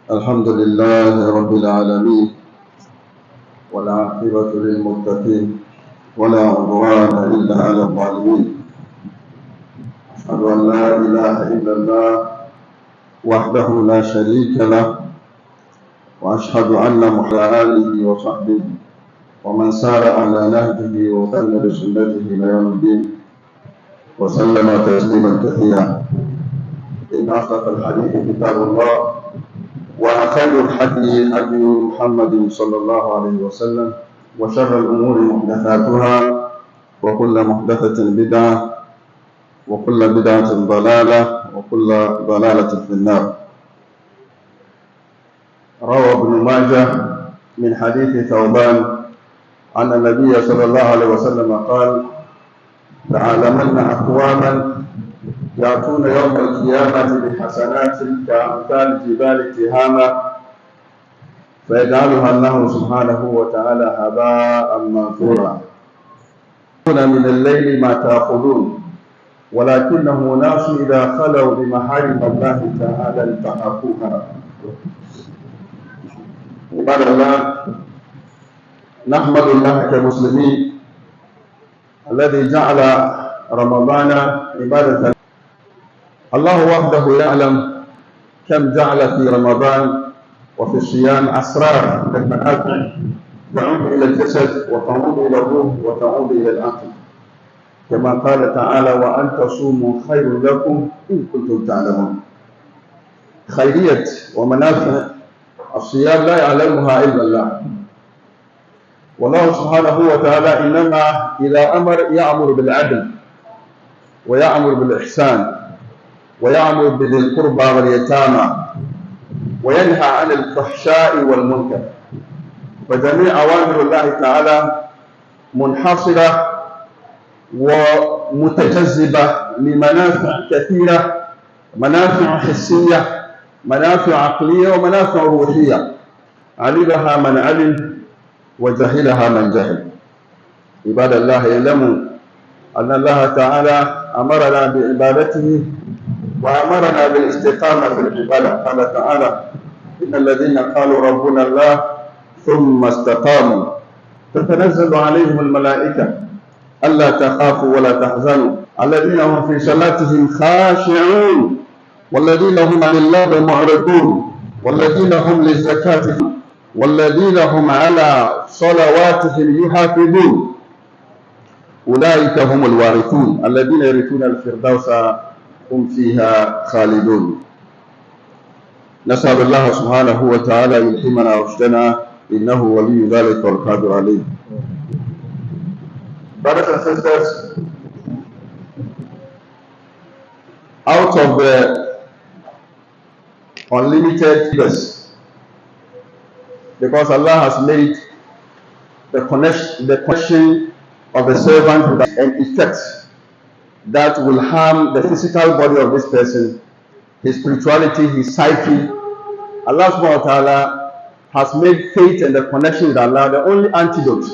الحمد لله رب العالمين والعاقبة للمتقين ولا عدوان إلا على الظالمين. أشهد أن لا إله إلا الله وحده لا شريك له، وأشهد أن محمدا آله وصحبه ومن سار على نهجه وسن بسنته إلى يوم الدين وسلم تسليما كثيرا. إن أصدق الحديث كتاب الله، وخير الحديث هدي محمد صلى الله عليه وسلم، وشر الأمور محدثاتها، وكل محدثة بدعة، وكل بدعة ضلالة، وكل ضلالة في النار. روى ابن ماجه من حديث ثوبان أن النبي صلى الله عليه وسلم قال: لعلمن أقواما يأتون يوم القيامة بحسنات كأمثال جبال تهامة فيجعلها الله سبحانه وتعالى هباء منثورا. من الليل ما تأخذون، ولكنه ناس إذا خلوا بمحارم الله تعالى انتهكوها. عباد الله، نحمد الله كمسلمين الذي جعل رمضان عبادة. الله وحده يعلم كم جعل في رمضان وفي الصيام أسرار كالمنافع تعود إلى الجسد وتعود إلى الروح وتعود إلى العقل، كما قال تعالى: وأن تصوموا خير لكم إن كنتم تعلمون. خيرية ومنافع الصيام لا يعلمها إلا الله، والله سبحانه وتعالى إنما إذا أمر يأمر بالعدل ويأمر بالإحسان ويأمر بذي القربى واليتامى وينهى عن الفحشاء والمنكر. فجميع أوامر الله تعالى منحصرة ومتجذبة لمنافع كثيرة، منافع حسية، منافع عقلية، ومنافع روحية، علمها من علم وجهلها من جهل. عباد الله، اعلموا أن الله تعالى أمرنا بعبادته وأمرنا بالاستقامة في العبادة. قال تعالى: إن الذين قالوا ربنا الله ثم استقاموا تتنزل عليهم الملائكة ألا تخافوا ولا تحزنوا الذين هم في صلاتهم خاشعون والذين هم عن اللغو معرضون والذين هم للزكاة والذين هم على صلواتهم يحافظون أولئك هم الوارثون الذين يرثون الفردوس هم فيها خالدون. نسأل الله سبحانه وتعالى يلهمنا رشدنا، إنه ولي ذلك والقادر عليه. Brothers and sisters, out of the unlimited gifts, because Allah has made the connection of the servant with an effect that will harm the physical body of this person, his spirituality, his psyche. Allah subhanahu wa ta'ala has made faith and the connection with Allah the only antidote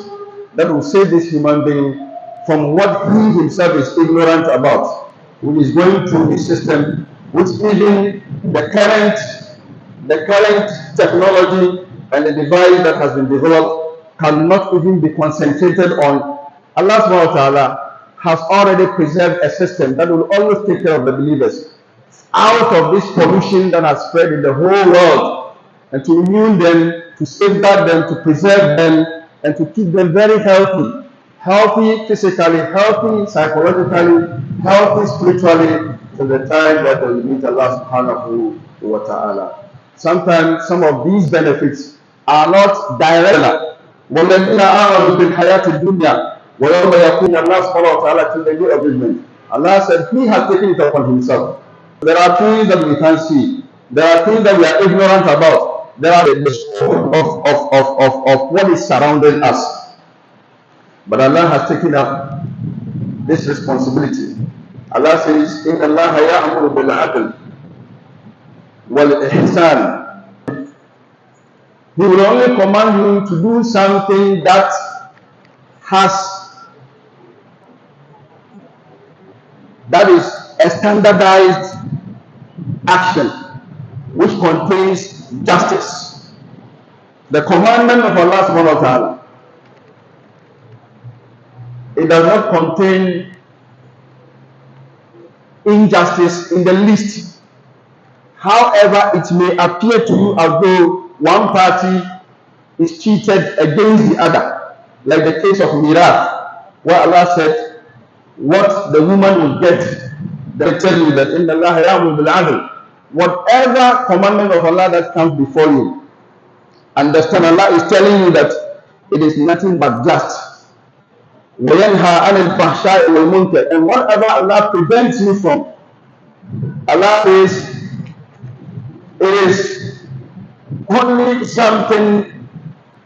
that will save this human being from what he himself is ignorant about, which is going through his system, which even the current technology and the device that has been developed cannot even be concentrated on. Allah subhanahu wa ta'ala has already preserved a system that will always take care of the believers out of this pollution that has spread in the whole world, and to immune them, to safeguard them, to preserve them, and to keep them very healthy physically, healthy psychologically, healthy spiritually, to the time that they will meet Allah subhanahu wa ta'ala. Sometimes some of these benefits are not direct. وَالَّذِينَ آمَنُوا بِالْحَيَاةِ الدُّنْيَا وَيَوْمَ يَقُومُ Allah subhanahu wa ta'ala till the day of judgment. Allah said He has taken it upon Himself. There are things that we can't see. There are things that we are ignorant about. There are the scope of what is surrounding us. But Allah has taken up this responsibility. Allah says, إِنَّ اللَّهَ يَأْمُرُ بِالْعَدْلِ وَالْإِحْسَانِ. He will only command you to do something that is a standardized action which contains justice. The commandment of Allah subhanahu wa ta'ala, it does not contain injustice in the least. However, it may appear to you as though one party is cheated against the other, like the case of Mirath, where Allah said, what the woman will get, they tell you that in Allah ya'muru bil 'adl. Whatever commandment of Allah that comes before you, understand Allah is telling you that it is nothing but just. وَيَنْهَى عَنِ الْفَحْشَاءِ وَالْمُنكَرِ. And whatever Allah prevents you from, Allah says it is only something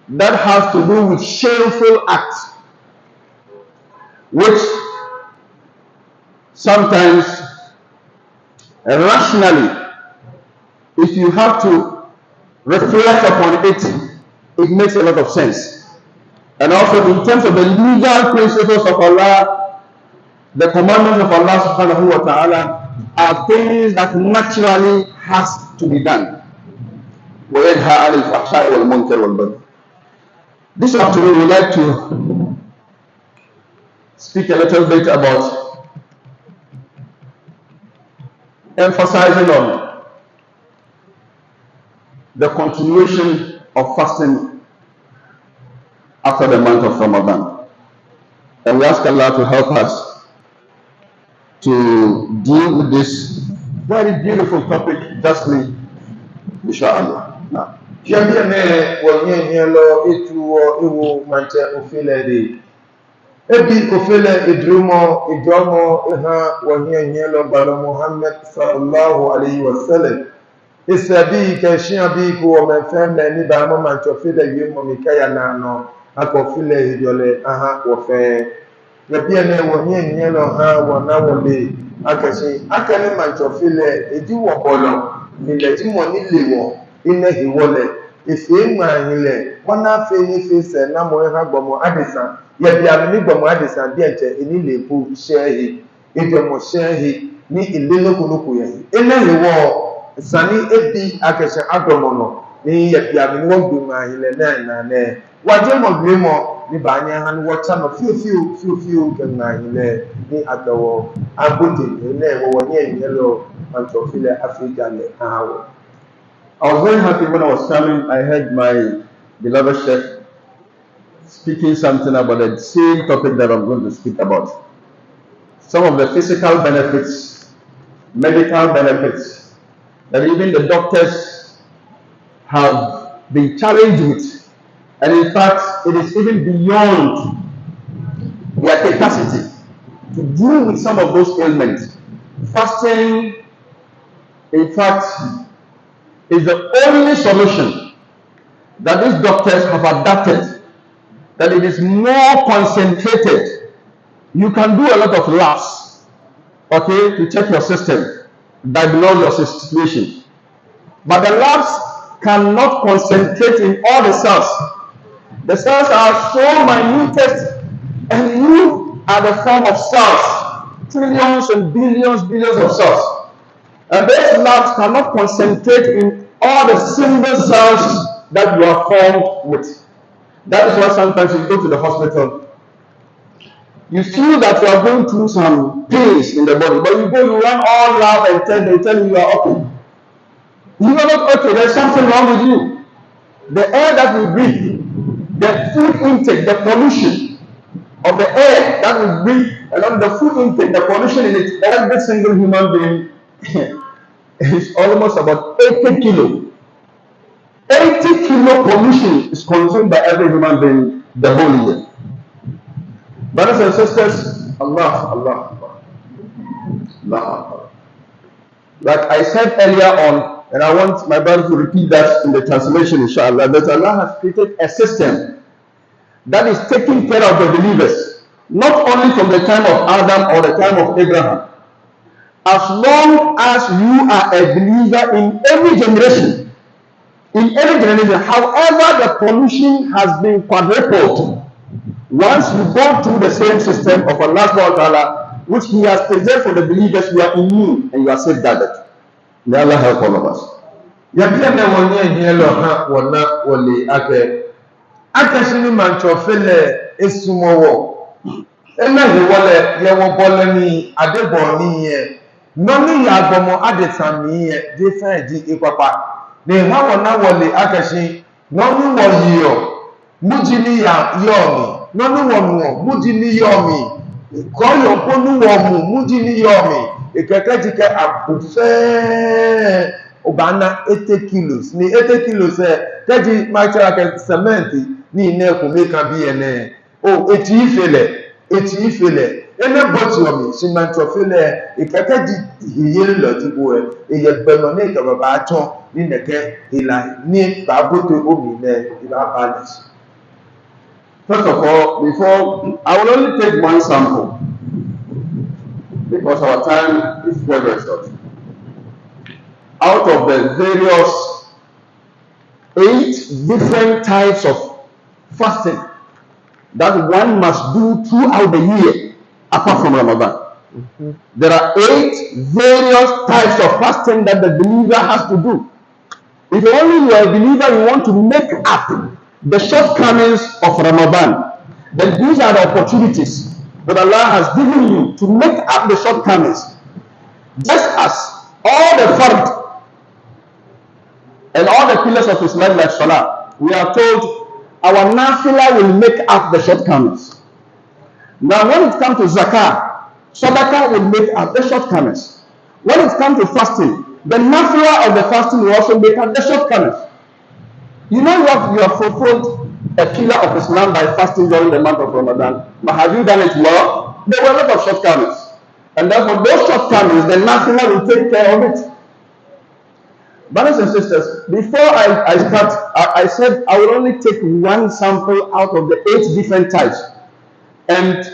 that has to do with shameful acts, which sometimes rationally, if you have to reflect upon it, it makes a lot of sense. And also in terms of the legal principles of Allah, the commandments of Allah subhanahu wa ta'ala are things that naturally has to be done. وَيَنْهَى عَنِ الْفَحْشَاءِ وَالْمُنكَرِ وَالْبَغْيِ. This afternoon we would like to speak a little bit about emphasizing on the continuation of fasting after the month of Ramadan. And we ask Allah to help us to deal with this very beautiful topic justly, inshallah. Now, ebi kofele idrumo ijomo iha wanyanyelo balo Muhammad sallallahu alaihi wasallam isabi ke shian bi ko me feme ni ba mo man chofile yemo mikaya na no akofile idole aha wo fe le bi ene wanyanyelo ha wona wole akashi akani man chofile edi wo bolo ni le ti mo ni lewo ine hiwole ife ma hile wana fe ni fe se na mo ha gbomo adisa yɛbiame ne gbɔmɔ adesadeɛ nkyɛ ɛni lepo hyɛɛhe ɛdɔmɔ hyɛɛhe ne ɛlelɛkoloko yɛhe ɛna hewɔ sane ebi akɛhyɛ adɔmɔ no ne yɛbiame ne wɔgbɛmu ahilɛ ne ananɛ wagye mɔdwe mɔ ne baanyɛ ha no wɔkya no fiofio kɛmu ahilɛ ne akɛwɔ abote ne wɔwɔ ne ɛnyɛlɛ antɔfilɛ afrika lɛ ahawɔ. I was very happy when I was coming. I heard my beloved Sheikh speaking something about the same topic that I'm going to speak about. Some of the physical benefits, medical benefits, that even the doctors have been challenged with. And in fact, it is even beyond their capacity to deal with some of those ailments. Fasting, in fact, is the only solution that these doctors have adapted, that it is more concentrated. You can do a lot of labs, okay, to check your system, diagnose your situation. But the labs cannot concentrate in all the cells. The cells are so minute, and you are the form of cells, trillions and billions of cells. And these labs cannot concentrate in all the single cells that you are formed with. That is why sometimes you go to the hospital, you feel that you are going through some pains in the body, but you go, you run all around and they tell you are okay. You are not okay, there's something wrong with you. The air that we breathe, the food intake, the pollution of the air that we breathe, and the food intake, the pollution in it, every single human being is almost about 80 kilo. 80 kilo pollution is consumed by every human being the whole year. Brothers and sisters, Allah. Like I said earlier on, and I want my brother to repeat that in the translation, inshallah, that Allah has created a system that is taking care of the believers, not only from the time of Adam or the time of Abraham. As long as you are a believer in every generation, however the pollution has been quadrupled, once you go through the same system of Allah subhanahu wa ta'ala, which He has preserved for the believers, you are immune and you are safeguarded. May Allah help all of us. Yabia na wonye hielo ha wona wole ake. Ake shini manchofele esumowo. Ena he wole ye wo bolani adeboni ye. Noni ya gomo adetami ye je fa di ipapa. Ne ha wona wole ake shi noni wo yiyo. Mujini ya yomi. Noni wo mu mujini yomi. Koyo ponu wo mu mujini yomi. Ikekejike abufe obana 80 kilos ni 80 kilos teji machara ke cement ni ne ko meka bi ene o eti ifele ene boti omi cement ofele ikekeji hiyele lotibo eye gbeno ne ke baba aton ni neke ila ni baboto omi ne iba balance. First of all, before I will only take one sample because our time is very, very short. Out of the various 8 different types of fasting that one must do throughout the year, apart from Ramadan. There are 8 various types of fasting that the believer has to do. If only you are a believer, you want to make up the shortcomings of Ramadan, then these are the opportunities that Allah has given you to make up the shortcomings. Just as all the fard and all the pillars of Islam like Salah, we are told our nafila will make up the shortcomings. Now when it comes to zakah, sadaqah will make up the shortcomings. When it comes to fasting, the nafila of the fasting will also make up the shortcomings. You know what? You have fulfilled a pillar of Islam by fasting during the month of Ramadan, but have you done it well? There were a lot of shortcomings, and therefore those shortcomings, the nafila will take care of it. Brothers and sisters, before I start, I said I will only take one sample out of the 8 different types and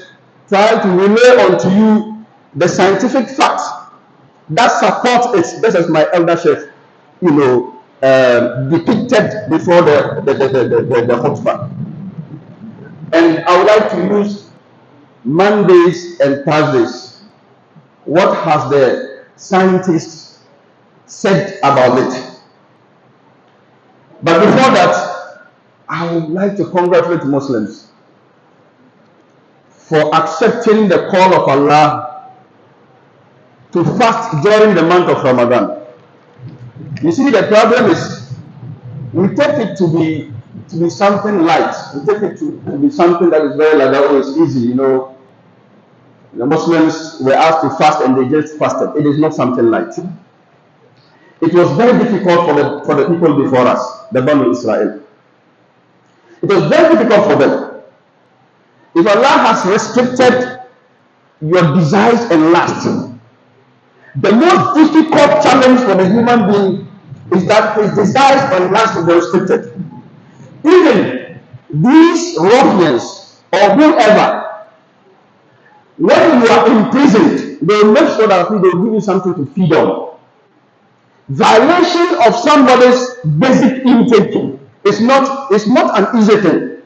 try to relay onto you the scientific facts that support it. This is my elder Sheikh, depicted before the khutbah. And I would like to use Mondays and Thursdays. What has the scientists said about it? But before that, I would like to congratulate Muslims for accepting the call of Allah to fast during the month of Ramadan. You see, the problem is we take it to be something light. We take it to be something that is very like that. Oh, it's easy, The Muslims were asked to fast and they just fasted. It is not something light. It was very difficult for the people before us, the Banu Israel. It was very difficult for them. If Allah has restricted your desires and lust, the most difficult challenge for the human being is that his desires and lust will be restricted. Even these ruffians or whoever, when you are imprisoned, they will make sure that they will give you something to feed on. Violation of somebody's basic intake is not an easy thing.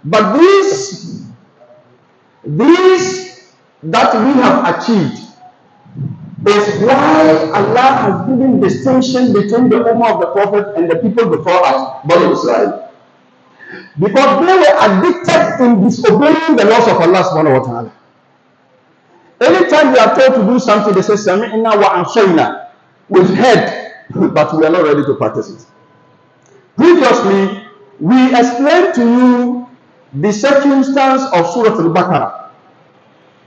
But these that we have achieved is why Allah has given distinction between the Ummah of the Prophet and the people before us, Bani Israel. Because they were addicted in disobeying the laws of Allah subhanahu wa ta'ala. Anytime we are told to do something, they say, Sami'na wa ansayna. We've heard, but we are not ready to practice it. Previously, we explained to you the circumstance of Surah Al-Baqarah.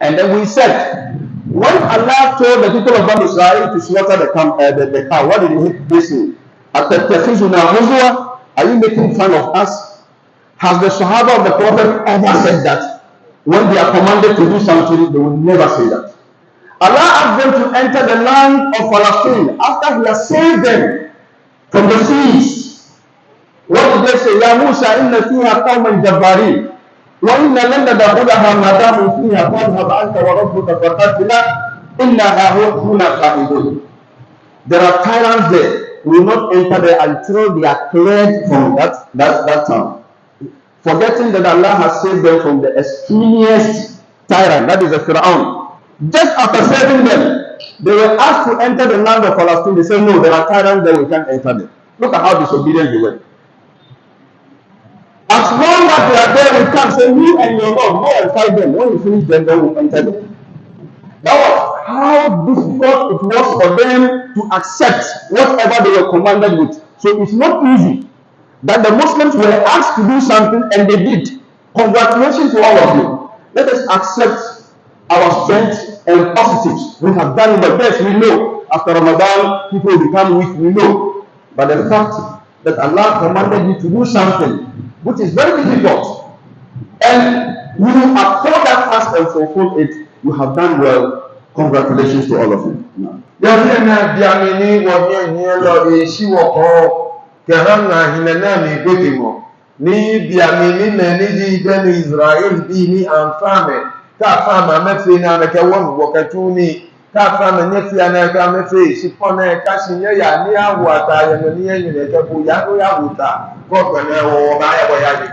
And then we said, when Allah told the people of Bani Israel to slaughter the cow, what did he say? Are you making fun of us? Has the Sahaba of the Prophet ever said that? When they are commanded to do something, they will never say that. Allah asked them to enter the land of Palestine after He has saved them from the seas. What did they say? Ya Musa, inna fiha qawman jabbarin. وإن لن ندخلها ما داموا فيها فاذهب أنت وربك فقاتلا إنا هاهنا قاعدون. There are tyrants there. We will not enter there until they are cleared from that town. Forgetting that Allah has saved them from the extremist tyrant, that is the Fir'aun. Just after saving them, They were asked to enter the land of Palestine. They said, no, there are tyrants there, we can't enter them. Look at how disobedient they were. As long as they are there, we can't say, you and your Lord, go and fight them. When you finish them, then we'll enter them. That was how difficult it was for them to accept whatever they were commanded with. So it's not easy that the Muslims were asked to do something and they did. Congratulations to all of you. Let us accept our strengths and positives. We have done the best. We know after Ramadan people become weak. We know. But the fact that Allah commanded you to do something which is very difficult and you have fought that task and fulfilled it, you have done well. Congratulations to all of you. Ni biamini na ni di gani Israel bi ni amfame ka fama mefe na meke won wakatuni ka fama nyefi na ka mefe sipona ka shinye ya ni awata ya no ni enyu ne kebu ya no ya wuta ko gbe wo ba ya bo ya ni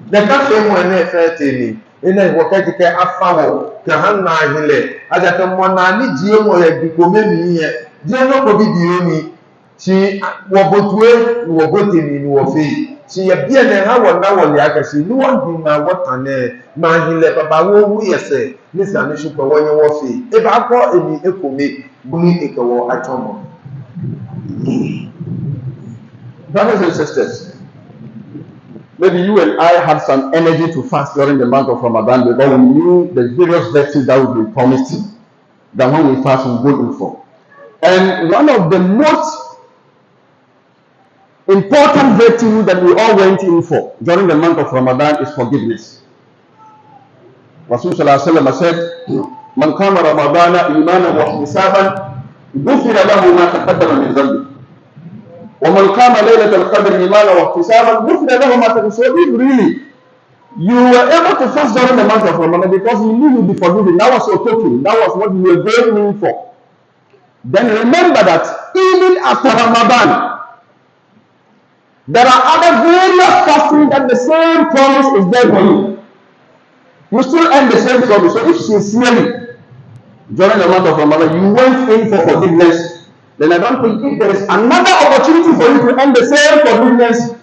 de ka fe mo na fe teni ina wakati ke afawo ka hanna hile aja ka mo na ni jie mo ya bi ko memi ye je no ko bi di ni si wo botue wo boteni ni wo fe si ya bia na ha wona wo ya ka si ni won bi na wotane ma hile baba wo wu yese ni sa ni supo wonye wo fi e ba ko emi ekome buni ekewo atomo. Brothers and sisters, maybe you and I had some energy to fast during the month of Ramadan because we knew the various virtues that would be promised that when we fast we go in for. And one of the most important virtue that we all went in for during the month of Ramadan is forgiveness. Rasul sallallahu alaihi wasallam said, "Man qama Ramadana imanan wa ihtisaban, ghufira lahu ma taqaddama min dhanbi. Wa man qama laylatal qadr imanan wa ihtisaban, ghufira lahu ma taqaddama." So if really you were able to fast during the month of Ramadan because you knew you'd be forgiven, that was your token, that was what you were going in for. Then remember that even after Ramadan, there are other various fasting that the same promise is there for you. You still earn the same promise. So if sincerely during the month of Ramadan you went in for forgiveness, then I don't think if there is another opportunity for you to earn the same forgiveness,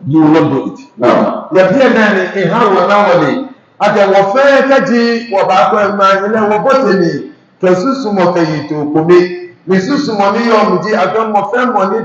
you will not do it. Now, the dear nanny in how we normally at the warfare kaji wabako man wo botany to susumo kayi to kome. We susumo ni yo muji adon mo fe mo ni